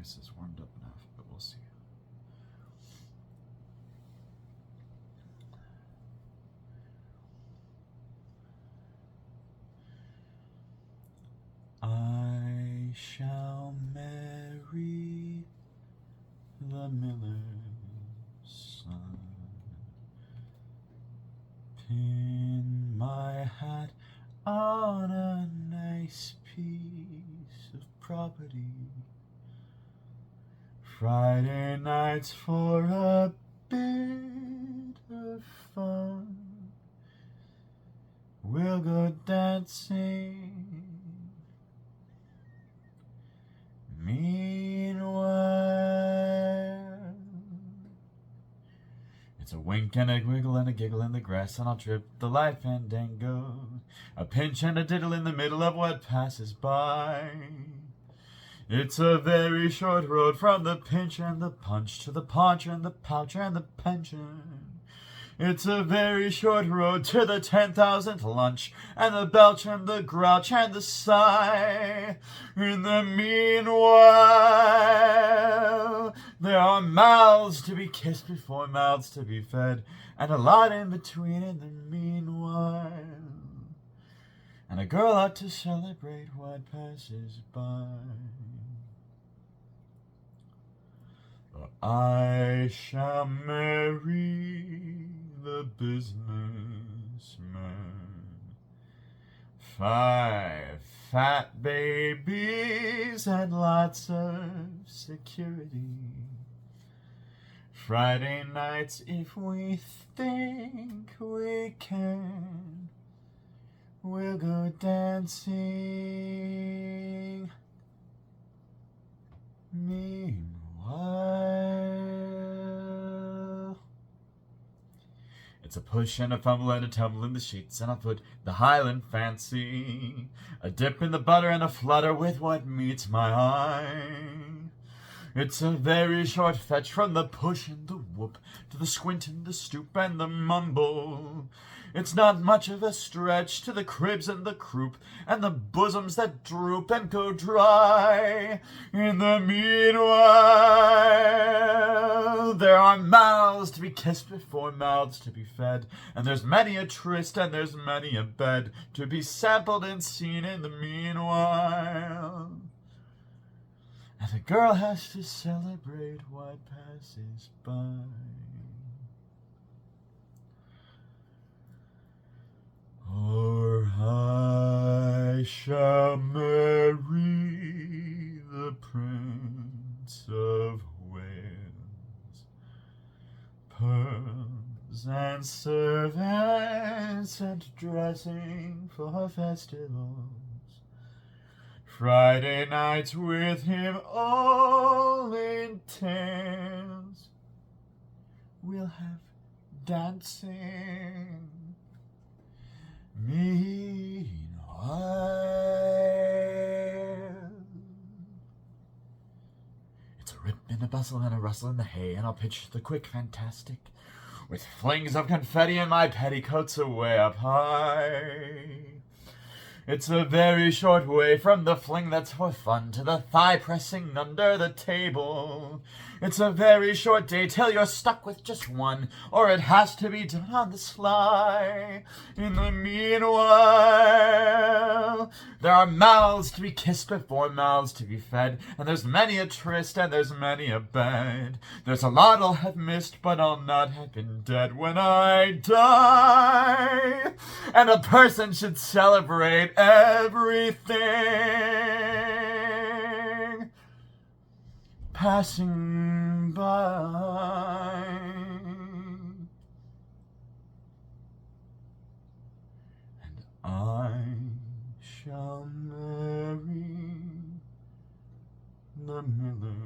voice is warmed up enough, but we'll see. I shall marry the miller's son, pin my hat on a nice piece of property, Friday nights for a bit of fun, we'll go dancing. Meanwhile, it's a wink and a wiggle and a giggle in the grass, and I'll trip the light fandango, a pinch and a diddle in the middle of what passes by. It's a very short road from the pinch and the punch to the paunch and the pouch and the pension. It's a very short road to the 10,000th lunch, and the belch and the grouch and the sigh. In the meanwhile, there are mouths to be kissed before mouths to be fed, and a lot in between in the meanwhile. And a girl ought to celebrate what passes by. For I shall marry the businessman, 5 fat babies and lots of security, Friday nights if we think we can, we'll go dancing. Meanwhile, it's a push and a fumble and a tumble in the sheets, and I'll put the Highland fancy, a dip in the butter and a flutter with what meets my eye. It's a very short fetch from the push and the whoop to the squint and the stoop and the mumble. It's not much of a stretch to the cribs and the croup and the bosoms that droop and go dry. In the meanwhile, there are mouths to be kissed before mouths to be fed, and there's many a tryst and there's many a bed to be sampled and seen in the meanwhile. And the girl has to celebrate what passes by. Or I shall marry the Prince of Wales, pearls and servants and dressing for festivals, Friday nights with him all intense, we'll have dancing. Meanwhile, it's a rip and a bustle and a rustle in the hay, and I'll pitch the quick fantastic with flings of confetti and my petticoats away up high. It's a very short way from the fling that's for fun to the thigh pressing under the table. It's a very short day till you're stuck with just one, or it has to be done on the sly. In the meanwhile, there are mouths to be kissed before mouths to be fed, and there's many a tryst and there's many a bed. There's a lot I'll have missed, but I'll not have been dead when I die. And a person should celebrate everything passing by. And I shall marry the miller.